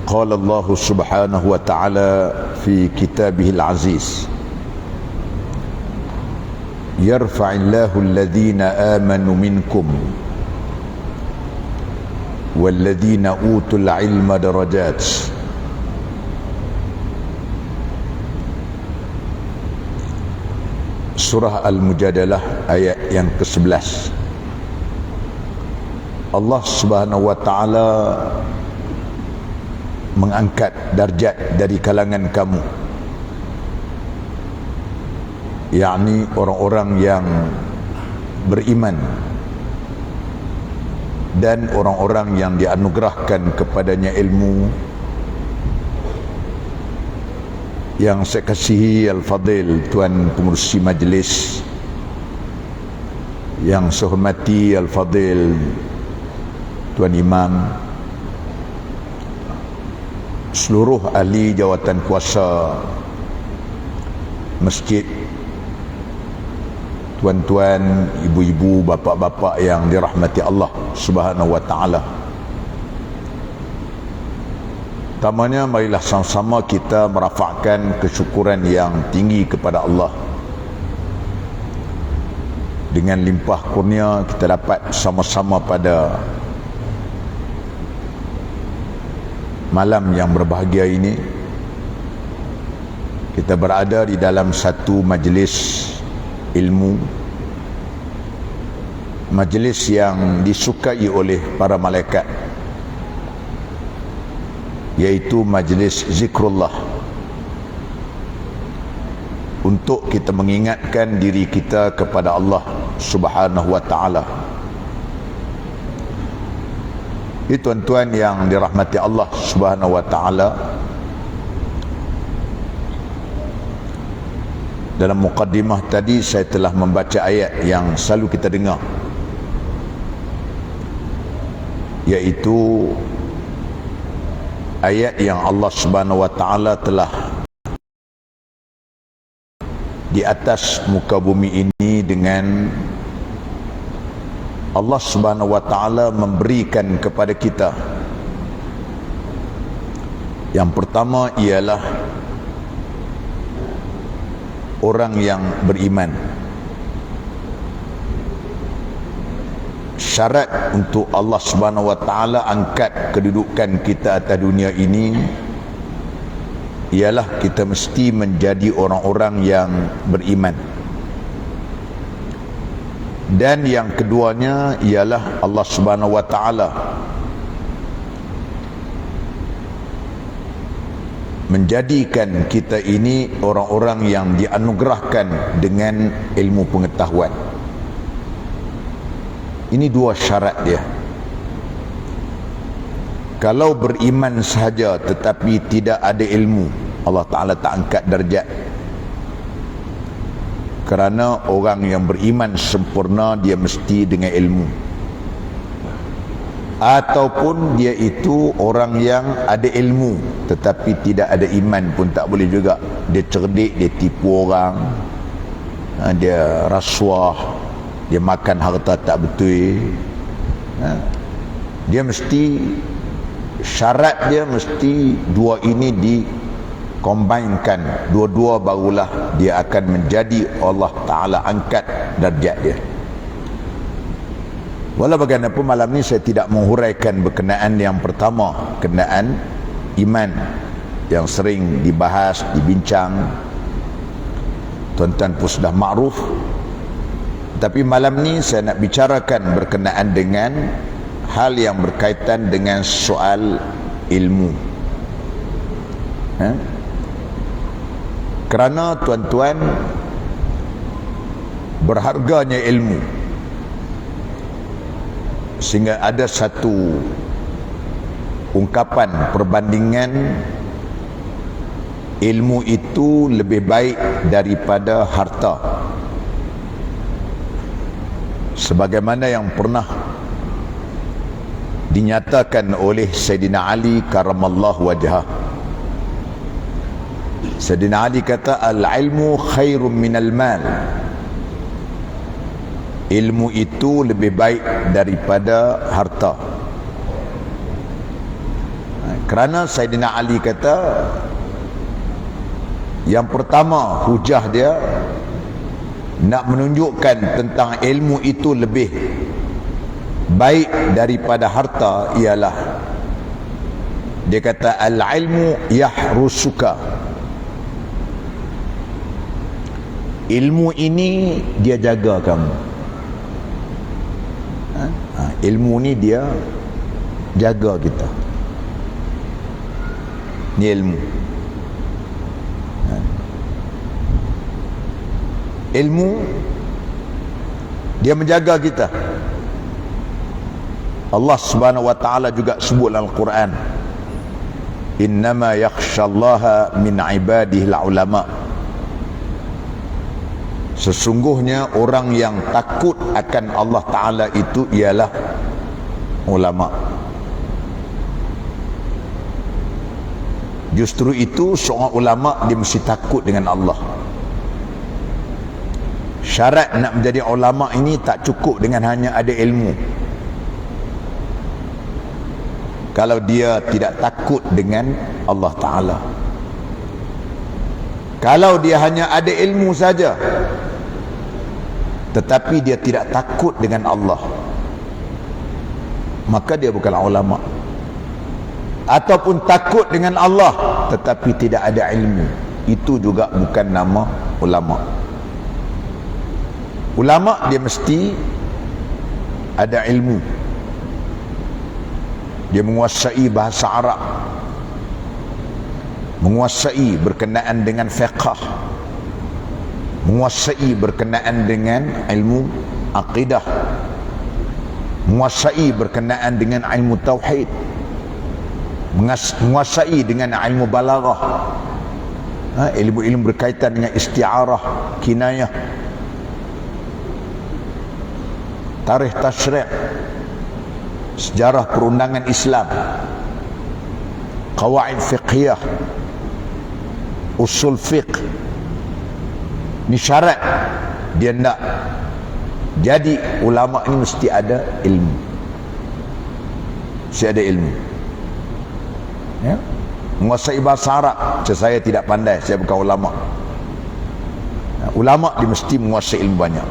قال الله سبحانه وتعالى في كتابه العزيز يرفع الله الذين آمنوا منكم والذين أوتوا العلم درجات. Surah Al-Mujadalah ayat yang ke-11. Allah Subhanahu wa taala mengangkat darjat dari kalangan kamu, yakni orang-orang yang beriman dan orang-orang yang dianugerahkan kepadanya ilmu. Yang saya kasihi Al-Fadil Tuan Pengerusi Majlis, yang saya hormati Al-Fadil Tuan Imam, seluruh ahli jawatan kuasa masjid, tuan-tuan, ibu-ibu, bapa-bapa yang dirahmati Allah Subhanahu wa taala. Pertamanya, marilah sama-sama kita merafakkan kesyukuran yang tinggi kepada Allah. Dengan limpah kurnia kita dapat sama-sama pada malam yang berbahagia ini, kita berada di dalam satu majlis ilmu, majlis yang disukai oleh para malaikat, iaitu majlis zikrullah, untuk kita mengingatkan diri kita kepada Allah Subhanahu wa taala. Tuan-tuan yang dirahmati Allah Subhanahu wa taala, dalam mukaddimah tadi saya telah membaca ayat yang selalu kita dengar, iaitu ayat yang Allah Subhanahu wa taala telah di atas muka bumi ini dengan Allah Subhanahu wa taala memberikan kepada kita. Yang pertama ialah orang yang beriman. Syarat untuk Allah Subhanahu wa taala angkat kedudukan kita atas dunia ini ialah kita mesti menjadi orang-orang yang beriman. Dan yang keduanya ialah Allah Subhanahu wa taala menjadikan kita ini orang-orang yang dianugerahkan dengan ilmu pengetahuan. Ini dua syarat dia. Kalau beriman sahaja tetapi tidak ada ilmu, Allah Ta'ala tak angkat darjat. Kerana orang yang beriman sempurna, dia mesti dengan ilmu. Ataupun dia itu orang yang ada ilmu tetapi tidak ada iman pun tak boleh juga. Dia cerdik, dia tipu orang, dia rasuah, dia makan harta tak betul. Dia mesti, syarat dia mesti dua ini dikombainkan, dua-dua barulah dia akan menjadi Allah Ta'ala angkat darjat dia. Walau bagaimanapun malam ni saya tidak menghuraikan berkenaan yang pertama, kenaan iman yang sering dibahas, dibincang, tuan-tuan pun sudah makruf. Tapi malam ni saya nak bicarakan berkenaan dengan hal yang berkaitan dengan soal ilmu. Kerana tuan-tuan, berharganya ilmu, sehingga ada satu ungkapan perbandingan, ilmu itu lebih baik daripada harta, sebagaimana yang pernah dinyatakan oleh Sayyidina Ali karamallahu wajhah. Sayyidina Ali kata, al-ilmu khairun minal mal. Ilmu itu lebih baik daripada harta. Kerana Saidina Ali kata, yang pertama hujah dia nak menunjukkan tentang ilmu itu lebih baik daripada harta ialah dia kata al-ilmu yahrusuka. Ilmu ini dia jaga kamu. Ilmu ni dia jaga kita. Ni ilmu. Ilmu dia menjaga kita. Allah Subhanahu wa taala juga sebut dalam Al-Quran, innama yakhshallaha min ibadihi al-ulama. Sesungguhnya orang yang takut akan Allah Ta'ala itu ialah ulama. Justru itu seorang ulama dia mesti takut dengan Allah. Syarat nak menjadi ulama ini tak cukup dengan hanya ada ilmu. Kalau dia tidak takut dengan Allah Ta'ala. Kalau dia hanya ada ilmu saja tetapi dia tidak takut dengan Allah, maka dia bukan ulama. Ataupun takut dengan Allah tetapi tidak ada ilmu, itu juga bukan nama ulama. Ulama dia mesti ada ilmu. Dia menguasai bahasa Arab, menguasai berkenaan dengan fiqh, menguasai berkenaan dengan ilmu akidah, menguasai berkenaan dengan ilmu tauhid, menguasai dengan ilmu balaghah, ilmu-ilmu berkaitan dengan isti'arah, kinayah, tarikh tasyri', sejarah perundangan Islam, qawaid fiqhiyah, usul fiqh. Ni syarat dia nak jadi ulama ni mesti ada ilmu. Mesti ada ilmu. Ya? Menguasai bahasa Arab. Saya tidak pandai, saya bukan ulama. Ulama dia mesti menguasai ilmu banyak.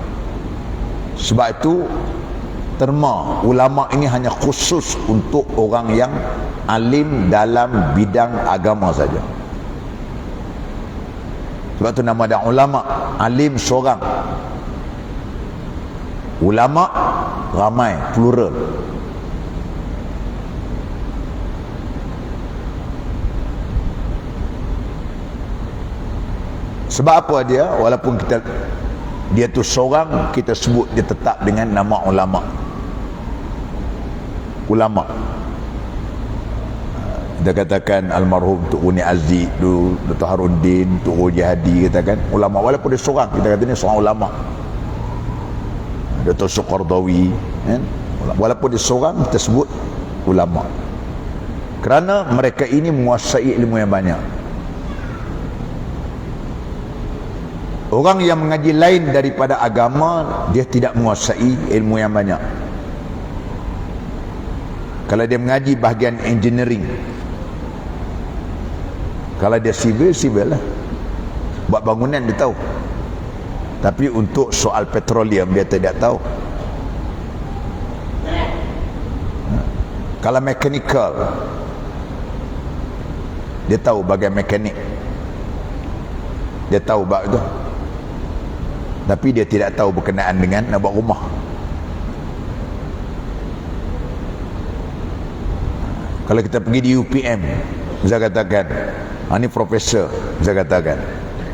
Sebab itu terma ulama ini hanya khusus untuk orang yang alim dalam bidang agama saja. Sebab tu nama dia ulama. Alim seorang, ulama ramai, plural. Sebab apa dia? Walaupun dia tu seorang, kita sebut dia tetap dengan nama ulama. Ulama. Kita katakan almarhum Tuk Uni Aziz tu, Dr. Haruddin, Tuk Roji Hadi, katakan ulama. Walaupun dia seorang, kita kata ni seorang ulama. Dr. Suqardawi, kan? Walaupun dia seorang, kita sebut ulama. Kerana mereka ini menguasai ilmu yang banyak. Orang yang mengaji lain daripada agama, dia tidak menguasai ilmu yang banyak. Kalau dia mengaji bahagian engineering, kalau dia sivil, sivil lah. Buat bangunan dia tahu. Tapi untuk soal petroleum dia tidak tahu. Kalau mechanical, dia tahu bahagian mekanik. Dia tahu bab itu. Tapi dia tidak tahu berkenaan dengan nak buat rumah. Kalau kita pergi di UPM, saya katakan, ni profesor, saya katakan.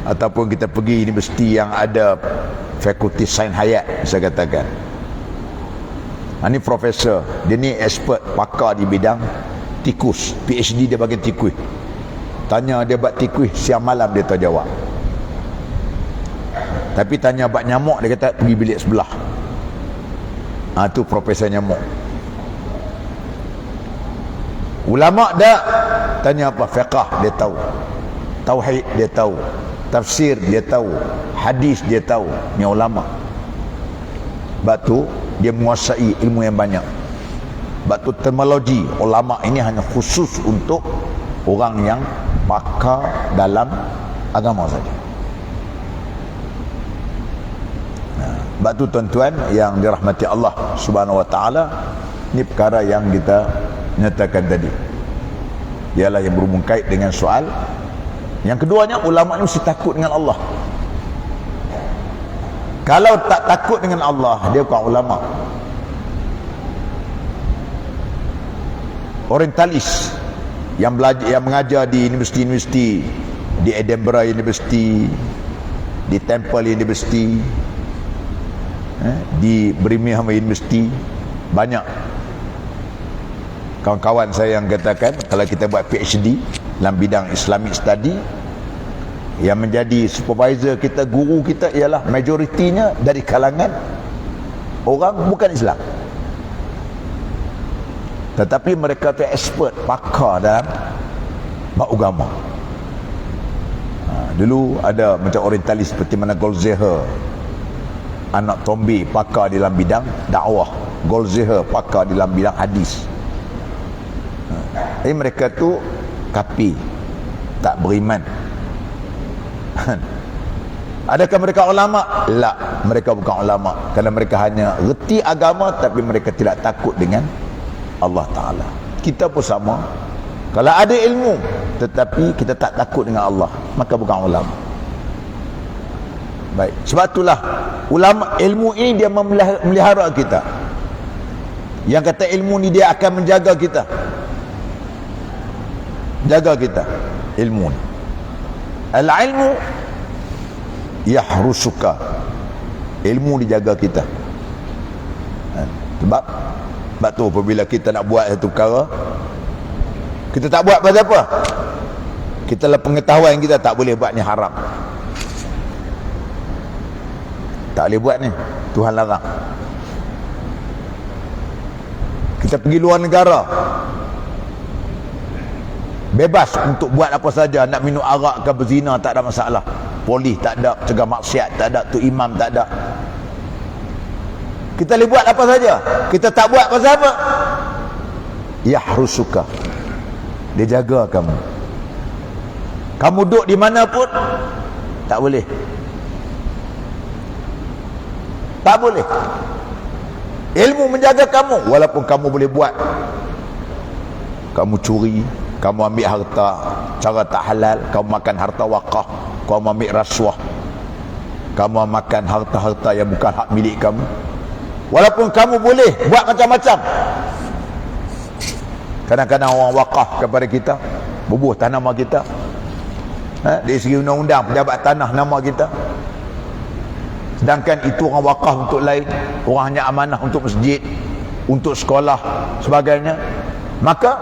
Ataupun kita pergi universiti yang ada fakulti sains hayat, saya katakan. Ni profesor, dia ni expert, pakar di bidang tikus, PhD dia bagian tikus. Tanya dia buat tikus, siang malam dia tahu jawab. Tapi tanya buat nyamuk, dia kata pergi bilik sebelah. Tu profesor nyamuk. Ulama dah tanya apa? Fiqh dia tahu, tauhid dia tahu, tafsir dia tahu, hadis dia tahu. Ni ulama. Sebab tu dia menguasai ilmu yang banyak. Batu terminologi ulama ini hanya khusus untuk orang yang pakar dalam agama saja. Sebab tu tuan-tuan yang dirahmati Allah Subhanahu wa taala, ini perkara yang kita nyatakan tadi. Ialah yang berhubung kait dengan soal. Yang keduanya, ulama ni mesti takut dengan Allah. Kalau tak takut dengan Allah, dia bukan ulama. Orientalis yang belajar, yang mengajar di universiti-universiti, di Edinburgh University, di Temple University, di Birmingham University, banyak kawan-kawan saya yang katakan kalau kita buat PhD dalam bidang Islamic Study, yang menjadi supervisor kita, guru kita ialah majoritinya dari kalangan orang bukan Islam, tetapi mereka tu expert, pakar dalam bab agama. Dulu ada macam orientalis seperti mana Goldziher, anak Tombi, pakar dalam bidang dakwah. Goldziher pakar dalam bidang hadis. Jadi mereka tu kafir, tak beriman. Adakah mereka ulama? La, mereka bukan ulama, kerana mereka hanya reti agama tapi mereka tidak takut dengan Allah Ta'ala. Kita pun sama. Kalau ada ilmu tetapi kita tak takut dengan Allah, maka bukan ulama. Baik, sebab itulah ulama, ilmu ini dia memelihara kita. Yang kata ilmu ni dia akan menjaga kita, jaga kita. Ilmu ni, al-ilmu yahrusuka, ilmu dijaga kita. Sebab tu apabila kita nak buat satu perkara, kita tak buat pasal apa? Kita lah pengetahuan kita tak boleh buat ni haram, tak boleh buat ni, Tuhan larang. Kita pergi luar negara, bebas untuk buat apa saja, nak minum arak ke berzina tak ada masalah. Polis tak ada, cegah maksiat tak ada, tu imam tak ada. Kita boleh buat apa saja. Kita tak buat pasal apa? Yahrusuka, dia jaga kamu. Kamu duduk di mana pun tak boleh, tak boleh. Ilmu menjaga kamu. Walaupun kamu boleh buat, kamu curi, kamu ambil harta cara tak halal, kamu makan harta wakaf, kamu ambil rasuah, kamu makan harta-harta yang bukan hak milik kamu, walaupun kamu boleh buat macam-macam. Kadang-kadang orang wakaf kepada kita, bubuh tanah kita, dari segi undang-undang pejabat tanah nama kita, sedangkan itu orang wakaf untuk lain, orang hanya amanah untuk masjid, untuk sekolah sebagainya, maka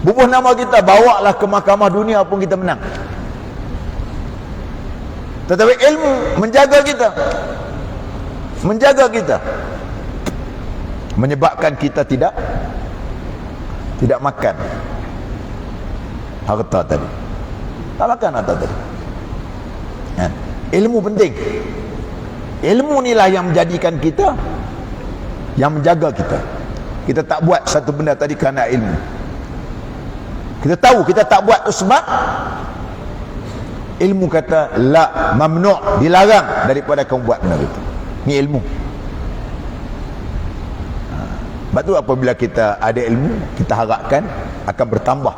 bubuh nama kita, bawalah ke mahkamah dunia pun kita menang. Tetapi ilmu menjaga kita, menjaga kita, menyebabkan kita tidak makan harta tadi, tak makan harta tadi. Ilmu penting. Ilmu inilah yang menjadikan kita, yang menjaga kita. Kita tak buat satu benda tadi kerana ilmu. Kita tahu kita tak buat sebab ilmu kata la, mamnu', dilarang daripada kamu buat benda itu. Ini ilmu. Sebab tu apabila kita ada ilmu, kita harapkan akan bertambah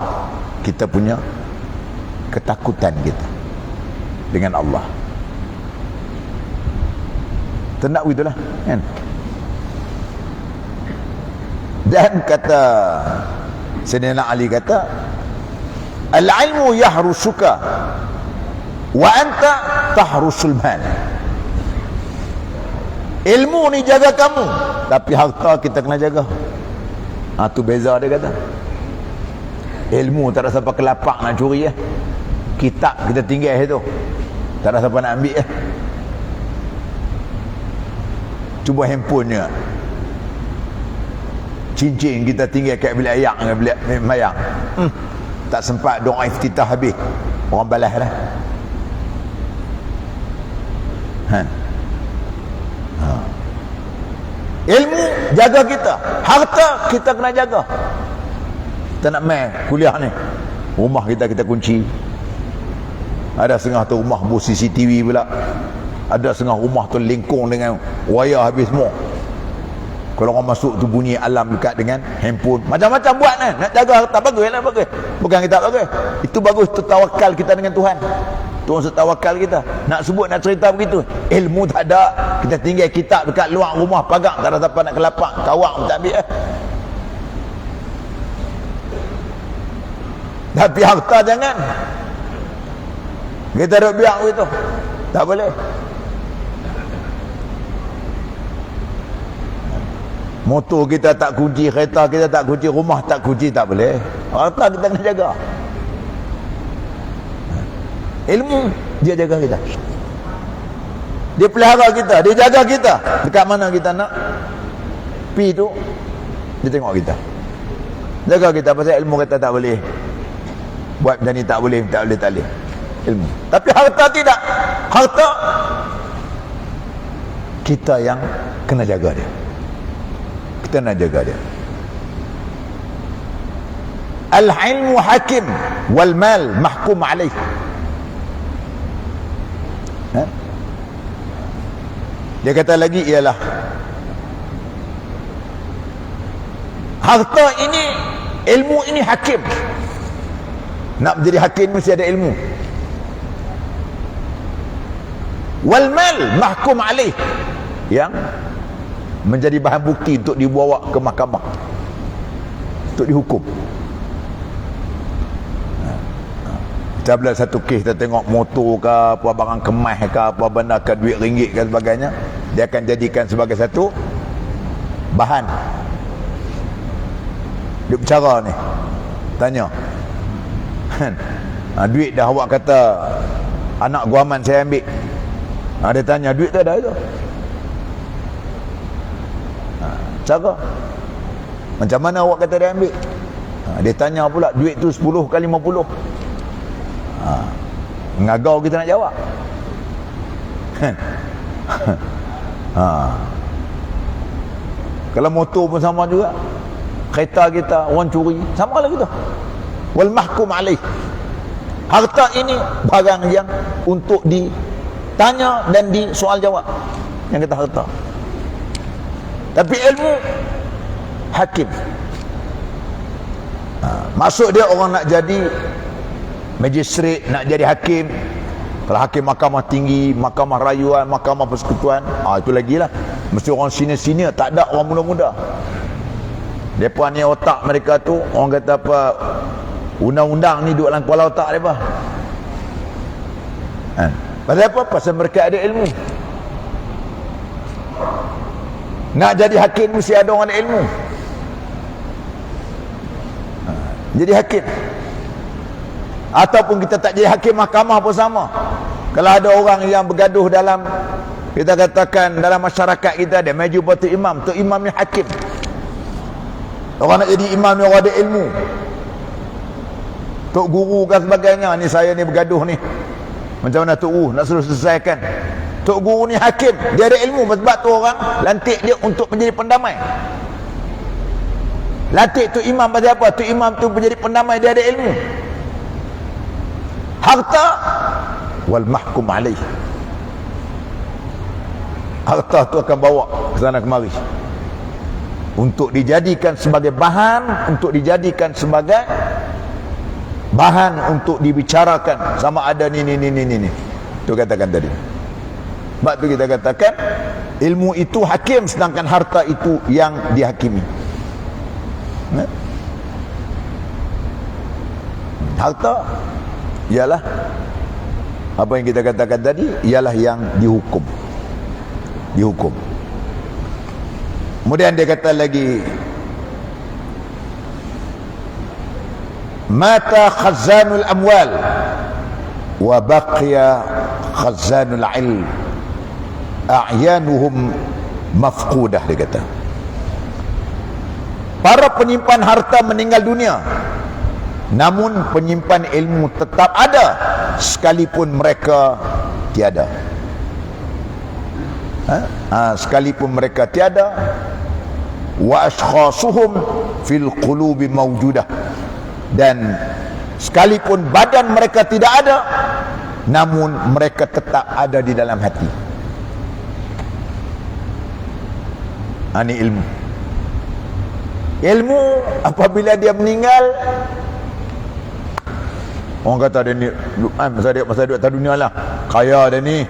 kita punya ketakutan kita dengan Allah. Tendak begitulah, kan? Dan kata Sayyidina Ali kata, al-ilmu yahrusuka wa anta tahrusul mal. Ilmu ni jaga kamu, tapi harta kita kena jaga. Tu beza dia kata. Ilmu tak ada siapa kelapak nak curi . Kitab kita tinggal itu, tak ada siapa nak ambil . Cuba handphone je, cincin kita tinggal kat bilik ayak dengan bilik mayang, tak sempat doa iftitah habis, orang balas dah. Ilmu jaga kita, harta kita kena jaga. Kita nak main kuliah ni, rumah kita kunci. Ada setengah tu rumah bu CCTV pula, ada setengah rumah tu lingkung dengan wayar habis semua. Kalau orang masuk tu bunyi alarm dekat dengan handphone. Macam-macam buat kan. Nak jaga harta bagus lah, bagus. Bukan kita bagus. Itu bagus, tu tawakal kita dengan Tuhan. Tuhan setawakal kita. Nak sebut, nak cerita begitu. Ilmu tak ada. Kita tinggal kitab dekat luar rumah pagang. Tak ada siapa nak kelapak. Kawak pun tak ambil. Tapi harta jangan. Kita duduk biar begitu. Tak boleh. Motor kita tak kunci, kereta kita tak kunci, rumah tak kunci, tak boleh. Harta kita kena jaga. Ilmu dia jaga kita, dia pelihara kita, dia jaga kita. Dekat mana kita nak pi tu, dia tengok kita, jaga kita. Pasal ilmu kata tak boleh buat macam ni, tak boleh ilmu. Tapi harta tidak. Harta kita yang kena jaga dia. Kita nak jaga dia. Al-ilmu hakim wal mal mahkum alaih. Dia kata lagi ialah harta ini, ilmu ini hakim. Nak menjadi hakim mesti ada ilmu. Wal mal mahkum alaih, yang menjadi bahan bukti untuk dibawa ke mahkamah, untuk dihukum. Kita bila satu kes, kita tengok motor ke apa, barang kemas ke apa benda ke, duit ringgit ke sebagainya, dia akan jadikan sebagai satu bahan. Dia bercara ni, tanya duit dah awak kata anak guaman saya ambil. Dia tanya duit tu ada itu. Cara macam mana awak kata dia ambil? Dia tanya pula duit tu 10 ke 50. Ngagau kita nak jawab. Kalau motor pun sama juga, kereta kita orang curi, sama lah kita. Wal mahkum alaih. Harta ini barang yang untuk ditanya dan disoal jawab, yang kita harta. Tapi ilmu hakim. Maksud dia orang nak jadi magistrate, nak jadi hakim. Kalau hakim mahkamah tinggi, mahkamah rayuan, mahkamah persekutuan, itu lagi lah. Mesti orang senior-senior, tak ada orang muda-muda. Mereka ni otak mereka tu, orang kata apa, undang-undang ni duduk dalam kepala otak mereka. Pasal apa? Pasal mereka ada ilmu. Nak jadi hakim mesti ada orang ada ilmu. Jadi hakim. Ataupun kita tak jadi hakim mahkamah pun sama. Kalau ada orang yang bergaduh dalam, kita katakan dalam masyarakat kita, dia maju buat tu imam ni hakim. Orang nak jadi imam ni orang ada ilmu. Tok guru dan sebagainya, ni saya ni bergaduh ni, macam mana Tok nak suruh selesaikan. Tok guru ni hakim, dia ada ilmu. Sebab tu orang lantik dia untuk menjadi pendamai. Lantik tu imam pasal apa? Tu imam tu menjadi pendamai, dia ada ilmu. Harta wal mahkum alaih. Harta tu akan bawa ke sana kemari untuk dijadikan sebagai bahan, untuk dijadikan sebagai bahan untuk dibicarakan, sama ada ni. Tu katakan tadi. Sebab tu kita katakan ilmu itu hakim, sedangkan harta itu yang dihakimi. Harta ialah apa yang kita katakan tadi, ialah yang dihukum. Kemudian dia kata lagi, mata khazanul amwal wa baqiya khazanul ilm a'yanuhum mafqudah. Dia kata para penyimpan harta meninggal dunia, namun penyimpan ilmu tetap ada sekalipun mereka tiada. Sekalipun mereka tiada, wa ashkhasuhum fil qulubi mawjudah, dan sekalipun badan mereka tidak ada, namun mereka tetap ada di dalam hati. Ini ilmu. Ilmu apabila dia meninggal, orang kata dia ni masa duduk atas dunia lah, kaya dia ni,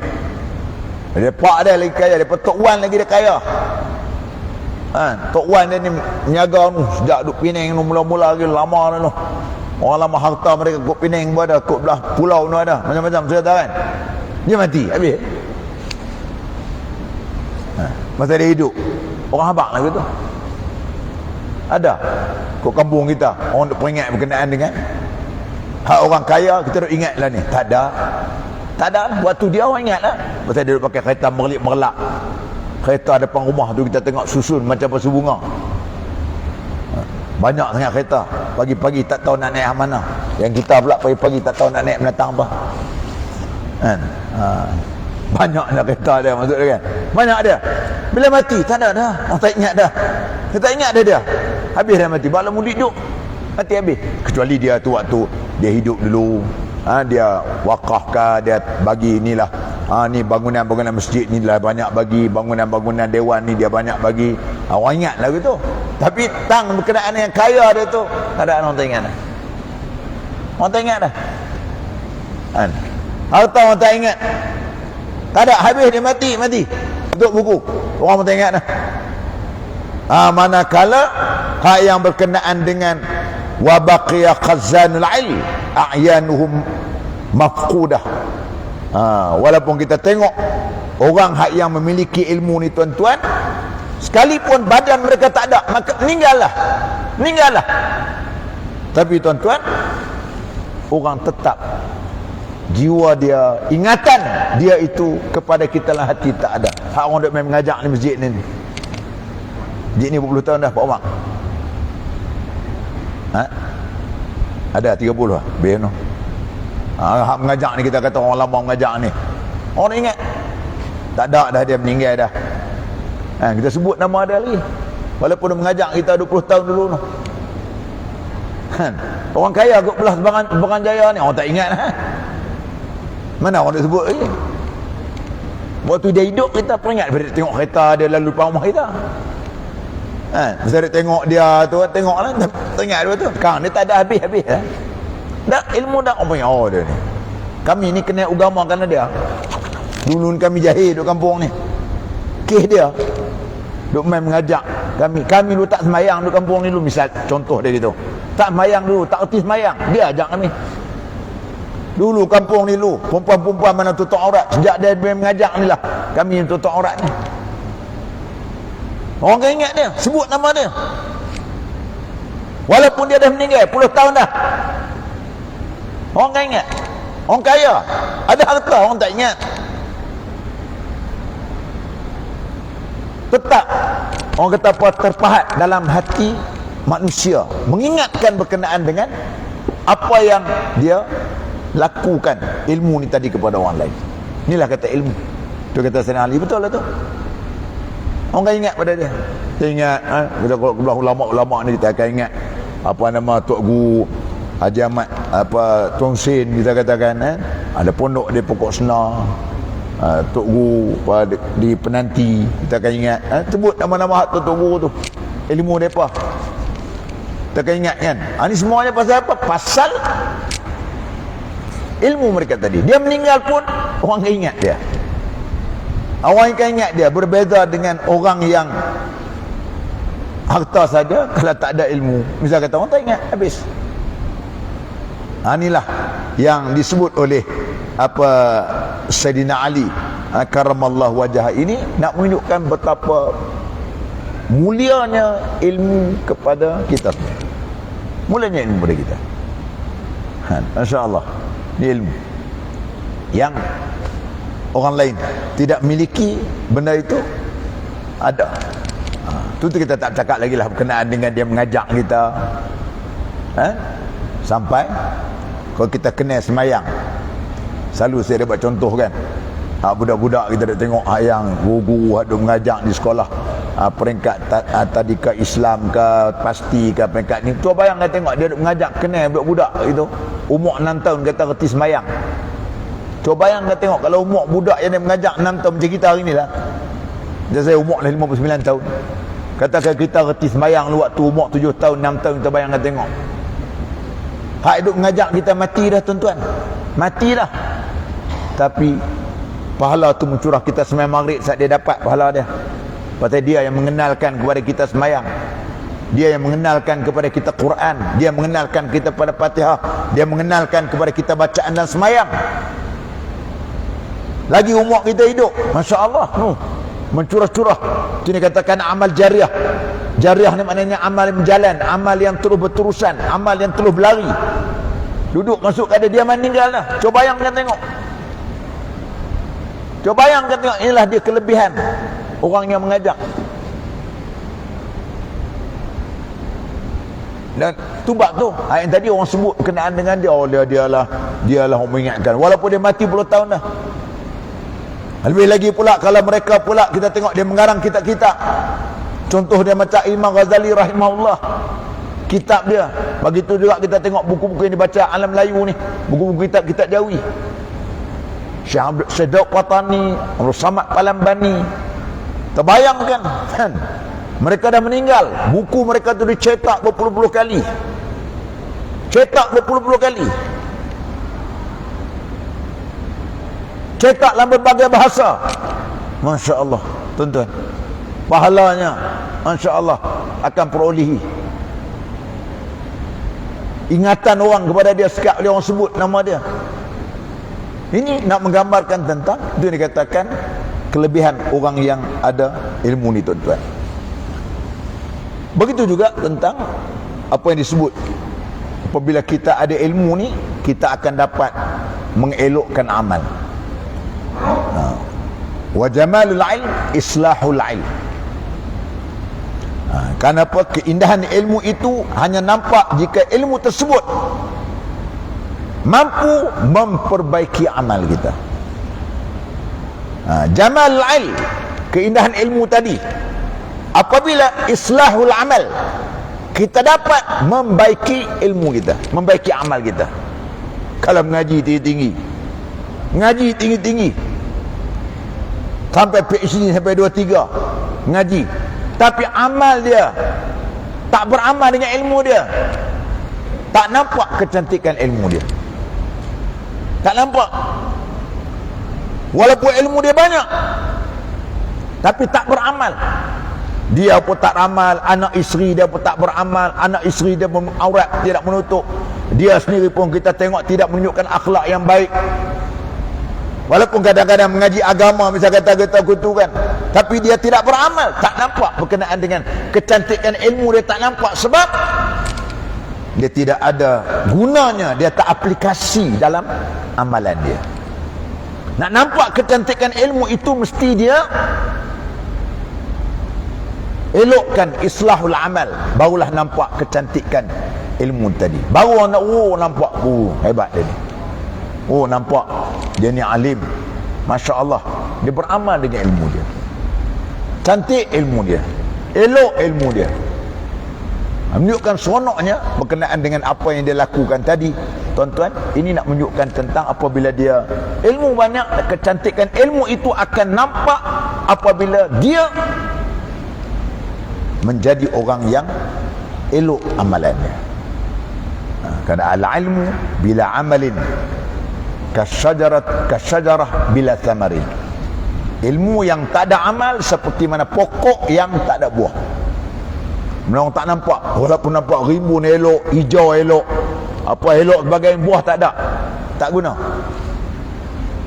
dia pak dia lagi kaya, dia Tok Wan lagi dia kaya. Tok Wan dia ni niaga tu sejak duduk Penang tu, mula-mula lagi lama tu. Orang lama harta mereka kot Penang pun ada, kot belah pulau tu ada, macam-macam cerita kan. Dia mati habis. Masa dia hidup, orang habaq lagi tu ada kot kampung kita, orang duk peringat berkenaan dengan hak orang kaya. Kita duk ingat lah ni, tak ada waktu dia orang ingat lah. Masa dia duk pakai kereta merlak, kereta depan rumah tu kita tengok susun macam pasu bunga, banyak sangat kereta. Pagi-pagi tak tahu nak naik mana. Yang kita pula pagi-pagi tak tahu nak naik menatang apa kan. Banyaklah kereta dia, maksud dia kan, banyak dia. Bila mati tak ada dah, orang tak ingat dah. Kita tak ingat dia habis dah mati. Bala mudik duk mati habis. Kecuali dia tu waktu dia hidup dulu, dia wakafkan, dia bagi inilah, ni bangunan-bangunan masjid ni lah banyak bagi, bangunan-bangunan dewan ni dia banyak bagi, orang ingat lah gitu. Tapi tang berkenaan yang kaya dia tu tak ada, orang tak ingat dah. Orang tak ingat dah kan. Harta orang tak ingat, tak ada, habis dia mati tutup buku, orang tak ingat dah. Manakala hak yang berkenaan dengan wa baqiya khazanul ilm a'yanuhum mafqudah, walaupun kita tengok orang hak yang memiliki ilmu ni tuan-tuan, sekalipun badan mereka tak ada, maka meninggallah. Tapi tuan-tuan, orang tetap jiwa dia, ingatan dia itu kepada kita lah, hati tak ada. Hak orang duk main mengajak ni masjid ni. Masjid ni berpuluh tahun dah Pak Omar. Ada 30 lah biar no. Hak mengajak ni, kita kata orang lama mengajak ni, orang ingat tak ada dah, dia meninggal dah. Kita sebut nama dia lagi, walaupun dia mengajak kita 20 tahun dulu no. Orang kaya kot belah Seberang Jaya ni, orang tak ingat mana orang nak sebut lagi. Waktu dia hidup kita peringat, bila tengok kereta dia lalu depan rumah kita. Masa dia tengok dia tu, tengok lah, teringat dia tu. Sekarang dia tak ada habis-habis lah. Dah ilmu dah, orang panggil dia ni. Kami ni kena agama kerana dia. Dulu kami jahil duduk kampung ni, kes dia duk main mengajak kami dulu tak semayang duduk kampung ni dulu, misal contoh dia gitu, tak semayang dulu, tak erti semayang, dia ajak kami dulu kampung ni dulu. Perempuan-perempuan mana tutup aurat, sejak dia main mengajak ni lah kami yang tutup aurat ni. Orang kan ingat dia, sebut nama dia, walaupun dia dah meninggal puluh tahun dah, orang kan ingat. Orang kaya ada harta, orang tak ingat. Tetap orang kata apa, terpahat dalam hati manusia, mengingatkan berkenaan dengan apa yang dia lakukan ilmu ni tadi kepada orang lain. Inilah kata ilmu tu, kata Sayyidina Ali, betul lah tu. Orang kan ingat pada dia. Kita ingat kita kalau ulama-ulama ni kita akan ingat apa nama Tok Guru Haji Ahmad Tuan Sin, kita katakan ada pondok di Pokok Senar, Tok Guru di Penanti, kita akan ingat sebut nama-nama hak Tok Guru tu, ilmu mereka kita akan ingat kan. Ini semuanya pasal apa? Pasal ilmu mereka tadi. Dia meninggal pun orang akan ingat dia, orang akan ingat dia. Berbeza dengan orang yang harta saja, kalau tak ada ilmu, misal kata orang tak ingat, habis. Inilah yang disebut oleh Sayyidina Ali karamallahu wajah ini, nak menunjukkan betapa mulianya ilmu kepada kita, mulianya ilmu kepada kita. Masya-Allah, ini ilmu yang orang lain tidak miliki, benda itu ada. Itu kita tak cakap lagi lah berkenaan dengan dia mengajak kita sampai kalau kita kena semayang. Selalu saya dapat contoh kan, budak-budak kita dah tengok yang guru-guru ada mengajak di sekolah, peringkat tadika Islam ke pasti ke peringkat ni. Tu bayang kau tengok dia mengajak kenal budak-budak itu umur 6 tahun kata reti semayang. Tu bayang kau tengok kalau umur budak yang dia mengajak 6 tahun macam kita hari ni lah. Dia saya umur dah 59 tahun. Katakan kita reti semayang lu waktu umur 7 tahun 6 tahun, kita bayang kau tengok. Hak hidup mengajak kita mati dah tuan-tuan. Mati dah. Tapi pahala tu mencurah kita semayang maghrib saat dia dapat pahala dia. Pasal dia yang mengenalkan kepada kita semayang. Dia yang mengenalkan kepada kita Quran. Dia mengenalkan kita pada Fatihah. Dia mengenalkan kepada kita bacaan dan semayang. Lagi umur kita hidup, Masya Allah, mencurah-curah. Itu dikatakan amal jariah. Jariah ni maknanya amal yang berjalan, amal yang terus berterusan, amal yang terus berlari. Duduk masuk kada dia meninggal dah. Cuba bayangkan tengok. Cuba bayangkan tengok, inilah dia kelebihan orang yang mengajak. Dan tubak tu yang tadi orang sebut berkenaan dengan dia, oh dialah orang mengingatkan walaupun dia mati puluh tahun dah. Lebih lagi pula kalau mereka pula kita tengok dia mengarang kitab-kitab. Contoh dia macam Imam Ghazali rahimahullah, kitab dia. Begitu juga kita tengok buku-buku yang dibaca alam Melayu ni, buku-buku kitab-kitab Jawi. Syekh Daud Watani, Abdul Samad Palambani. Terbayangkan kan? Mereka dah meninggal, buku mereka tu dicetak berpuluh-puluh kali. Cetak berpuluh-puluh kali. Cetak dalam berbagai bahasa. Masya Allah, tuan-tuan. Pahalanya, Masya Allah, akan perolehi. Ingatan orang kepada dia sekali orang sebut nama dia. Ini nak menggambarkan tentang itu yang dikatakan kelebihan orang yang ada ilmu ni, tuan-tuan. Begitu juga tentang apa yang disebut, apabila kita ada ilmu ni, kita akan dapat mengelokkan amal. Wa jamalul ilm islahul ilm. Kenapa keindahan ilmu itu hanya nampak jika ilmu tersebut mampu memperbaiki amal kita. Jamalul ilm, keindahan ilmu tadi, apabila islahul amal, kita dapat membaiki ilmu kita, membaiki amal kita. Kalau mengaji tinggi-tinggi, ngaji tinggi-tinggi sampai PhD sampai 2-3 ngaji, tapi amal dia tak beramal dengan ilmu dia, tak nampak kecantikan ilmu dia, tak nampak. Walaupun ilmu dia banyak, tapi tak beramal. Dia pun tak beramal, anak isteri dia pun tak beramal, anak isteri dia pun aurat tidak menutup, dia sendiri pun kita tengok tidak menunjukkan akhlak yang baik. Walaupun kadang-kadang mengaji agama, misalnya kata-kata kutukan, tapi dia tidak beramal, tak nampak berkenaan dengan kecantikan ilmu dia, tak nampak. Sebab dia tidak ada gunanya, dia tak aplikasi dalam amalan dia. Nak nampak kecantikan ilmu itu, mesti dia elokkan islahul amal, barulah nampak kecantikan ilmu tadi. Baru orang nak nampak hebat dia ni. Nampak dia ni alim, Masya Allah, dia beramal dengan ilmu dia, cantik ilmu dia, elok ilmu dia, menunjukkan seronoknya berkenaan dengan apa yang dia lakukan tadi. Tuan-tuan, ini nak menunjukkan tentang apabila dia ilmu banyak, kecantikan ilmu itu akan nampak apabila dia menjadi orang yang elok amalannya. Kerana al-ilmu bila amalin kasyajarah bila thamarin. Ilmu yang tak ada amal seperti mana pokok yang tak ada buah. Memang tak nampak, walaupun nampak rimbun elok, hijau elok, apa elok sebagai buah tak ada, tak guna.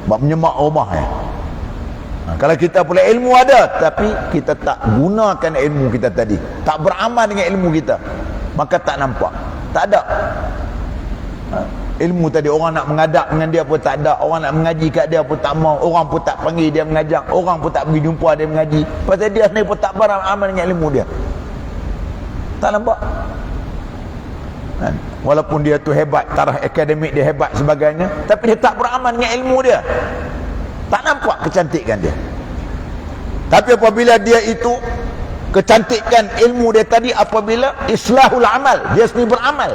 Sebab menyemak rumah kalau kita pula ilmu ada, tapi kita tak gunakan ilmu kita tadi, tak beramal dengan ilmu kita, maka tak nampak, tak ada. Ilmu tadi, orang nak mengadap dengan dia pun tak ada, orang nak mengaji kat dia pun tak mau, orang pun tak panggil dia mengajak, orang pun tak pergi jumpa dia mengaji, pasal dia sendiri pun tak beramal dengan ilmu dia, tak nampak. Walaupun dia tu hebat, taraf akademik dia hebat sebagainya, tapi dia tak beramal dengan ilmu dia, tak nampak kecantikan dia. Tapi apabila dia itu kecantikan ilmu dia tadi apabila islahul amal, dia sendiri beramal,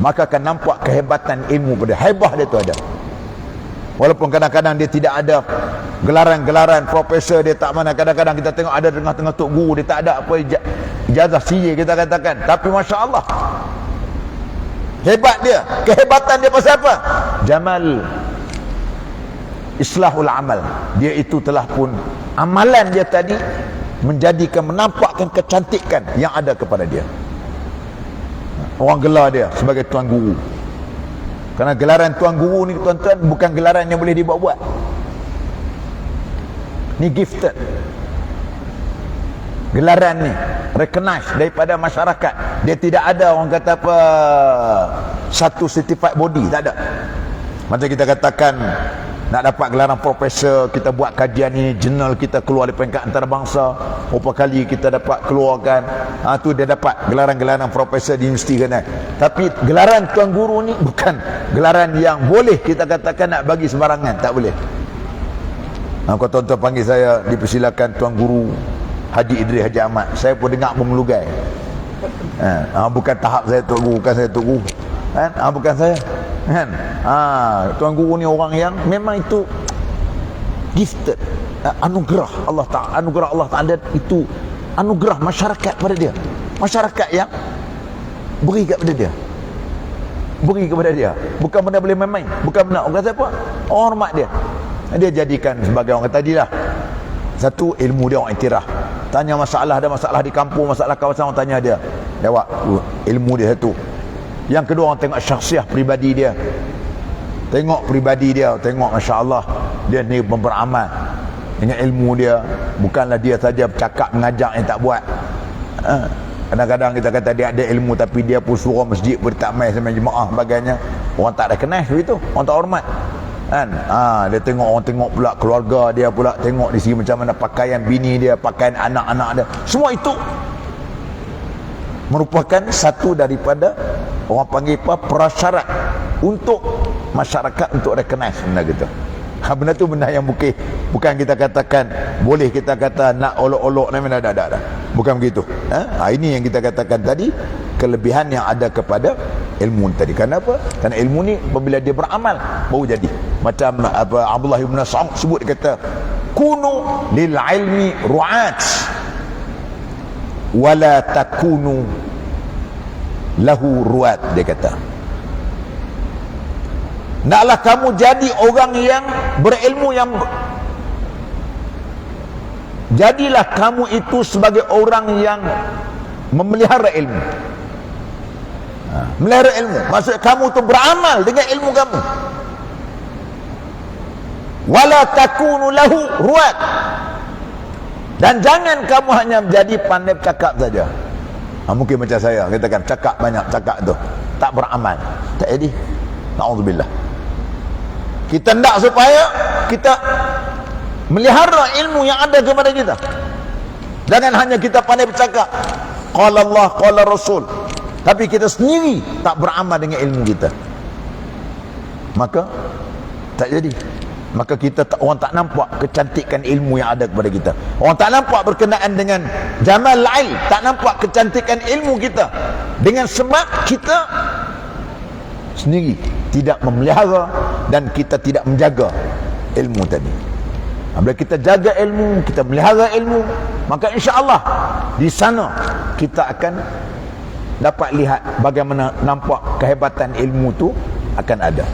maka akan nampak kehebatan ilmu pada hebah dia tu ada. Walaupun kadang-kadang dia tidak ada gelaran-gelaran profesor, dia tak mana, kadang-kadang kita tengok ada tengah-tengah tok guru, dia tak ada apa ijazah CA kita katakan, tapi Masya Allah hebat dia. Kehebatan dia pasal apa? Jamal islahul amal, dia itu telah pun amalan dia tadi menjadikan, menampakkan kecantikan yang ada kepada dia. Orang gelar dia sebagai tuan guru. Kerana gelaran tuan guru ni tuan-tuan bukan gelaran yang boleh dibuat-buat. Ni gifted. Gelaran ni recognized daripada masyarakat. Dia tidak ada orang kata apa satu certified body, tak ada. Macam kita katakan nak dapat gelaran profesor, kita buat kajian ini, jurnal kita keluar di peringkat antarabangsa, berapa kali kita dapat keluarkan, tu dia dapat gelaran-gelaran profesor di universiti kan. Tapi gelaran tuan guru ni bukan gelaran yang boleh kita katakan nak bagi sembarangan, tak boleh. Kalau tuan-tuan panggil saya, dipersilakan tuan guru Haji Idris Haji Ahmad, saya pun dengar memelugai. Bukan tahap saya tuan guru, bukan saya tuan guru kan? Bukan saya kan. Tuan guru ni orang yang memang itu gifted, anugerah Allah Ta'ala. Anugerah Allah Ta'ala itu anugerah masyarakat pada dia, masyarakat yang beri kepada dia, beri kepada dia. Bukan benda boleh main-main, bukan benda orang kata apa, orang hormat dia. Dia jadikan sebagai orang kata tadilah, satu ilmu dia orang iktiraf. Tanya masalah, ada masalah di kampung, masalah kawasan, orang tanya dia, jawab. Ilmu dia satu. Yang kedua, orang tengok syakhsiah peribadi dia, tengok peribadi dia, tengok Masya Allah dia ni beramal dengan ilmu dia, bukanlah dia saja bercakap mengajak yang tak buat. Kadang-kadang kita kata dia ada ilmu tapi dia pun suruh masjid pun tak main sama jemaah sebagainya, orang tak ada kenal begitu, orang tak hormat kan. Dia tengok, orang tengok pula keluarga dia, pula tengok di sini macam mana pakaian bini dia, pakaian anak-anak dia, semua itu merupakan satu daripada orang panggil apa, prasyarat untuk masyarakat untuk recognize benda gitu. Benda tu benda yang bukan kita katakan boleh kita kata nak olok-olok ni, dah. Bukan begitu. Ini yang kita katakan tadi, kelebihan yang ada kepada ilmu tadi. Kenapa? Kerana ilmu ni apabila dia beramal baru jadi. Macam apa Abdullah bin Mas'ud sebut, dia kata kunu lil ilmi ru'at wala takunu lahu ruat. Dia kata naklah kamu jadi orang yang berilmu, yang jadilah kamu itu sebagai orang yang memelihara ilmu. Melihara ilmu maksud kamu tu beramal dengan ilmu kamu. Wala takunu lahu ruat, dan jangan kamu hanya menjadi pandai cakap saja. Mungkin macam saya katakan cakap banyak, cakap tu tak beramal, tak jadi. Na'udzubillah. Kita hendak supaya kita melihara ilmu yang ada kepada kita. Jangan hanya kita pandai bercakap qala Allah qala Rasul, tapi kita sendiri tak beramal dengan ilmu kita, maka tak jadi. Maka kita orang tak nampak kecantikan ilmu yang ada kepada kita. Orang tak nampak berkenaan dengan jamal ilm, tak nampak kecantikan ilmu kita, dengan sebab kita sendiri tidak memelihara dan kita tidak menjaga ilmu tadi. Bila kita jaga ilmu, kita melihara ilmu, maka insya-Allah di sana kita akan dapat lihat bagaimana nampak kehebatan ilmu tu akan ada.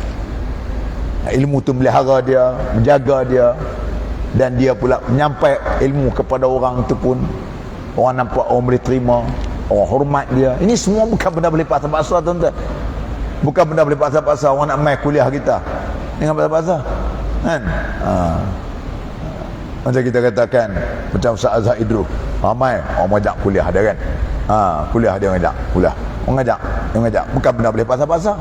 Ilmu tu melihara dia, menjaga dia, dan dia pula menyampai ilmu kepada orang tu pun orang nampak, orang boleh terima, orang hormat dia. Ini semua bukan benda boleh pasal-pasal, tuan-tuan. Bukan benda boleh pasal-pasal. Orang nak main kuliah kita dengan pasal-pasal kan. Macam kita katakan, macam Ustaz Azhar Idrus, ramai orang ajak kuliah dia kan. Kuliah dia ajak, kuliah orang ajak, bukan benda boleh pasal-pasal.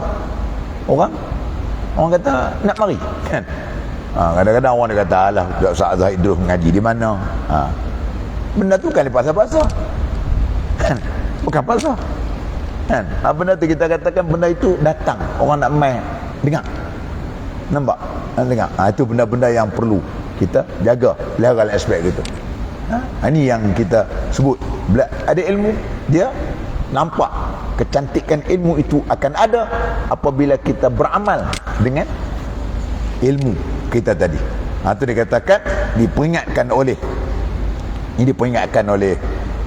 Orang kata nak mari kan. Kadang-kadang orang dia kata, alah Ustaz Azhar Idrus mengaji di mana. Benda tu kan pasal-pasal kan, bukan pasal kan. Benda tu kita katakan benda itu datang, orang nak main dengar, nampak dengar. Itu benda-benda yang perlu kita jaga, pelihara aspek itu. Ini yang kita sebut ada ilmu, dia nampak kecantikan ilmu itu akan ada apabila kita beramal dengan ilmu kita tadi. Itu dikatakan diperingatkan oleh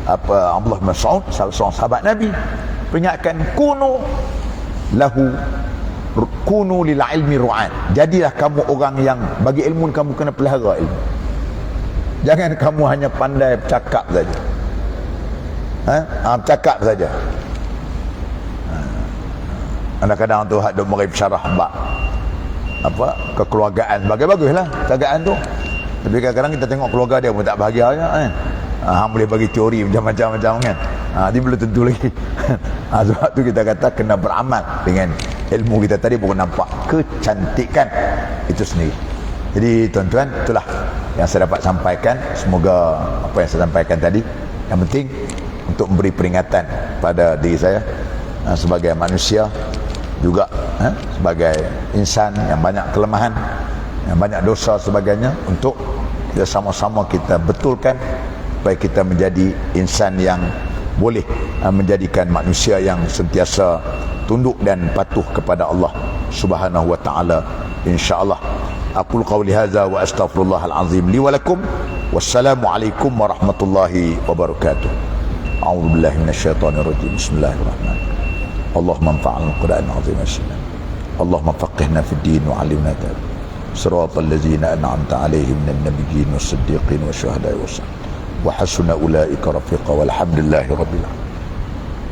Abdullah bin Mas'ud, salah seorang sahabat Nabi, peringatkan kunu lil ilmi ru'an. Jadilah kamu orang yang bagi ilmu, kamu kena pelihara ilmu. Jangan kamu hanya pandai bercakap saja. Bercakap saja. Kadang-kadang tu hak duk meri syarah bab kekeluargaan, baguslah percakapan tu. Tapi kadang-kadang kita tengok keluarga dia pun tak bahagia kan. Hang boleh bagi teori macam-macam kan. Dia belum tentu lagi. Sebab tu kita kata kena beramal dengan ilmu kita tadi, bukan nampak kecantikan itu sendiri. Jadi tuan-tuan, itulah yang saya dapat sampaikan. Semoga apa yang saya sampaikan tadi, yang penting untuk memberi peringatan pada diri saya sebagai manusia, juga sebagai insan yang banyak kelemahan, yang banyak dosa sebagainya, untuk kita sama-sama kita betulkan supaya kita menjadi insan yang boleh menjadikan manusia yang sentiasa tunduk dan patuh kepada Allah Subhanahu wa taala, insyaallah. Aqul qawli hadza wa astaghfirullahal azim li wa lakum. Wassalamu alaikum warahmatullahi wabarakatuh. A'udzu billahi minasyaitonir rajim. Bismillahirrahmanirrahim. Allahumma anfa'na bil-Qur'anil azim wa Allahumma faqihna fid din wa 'allimna ta'wil. Shiratal ladzina an'amta 'alaihim minan nabiyyin was-siddiqin wasyuhada'i was-shalihin wa hasuna ulaika rafiqa walhamdulillahi rabbil alamin.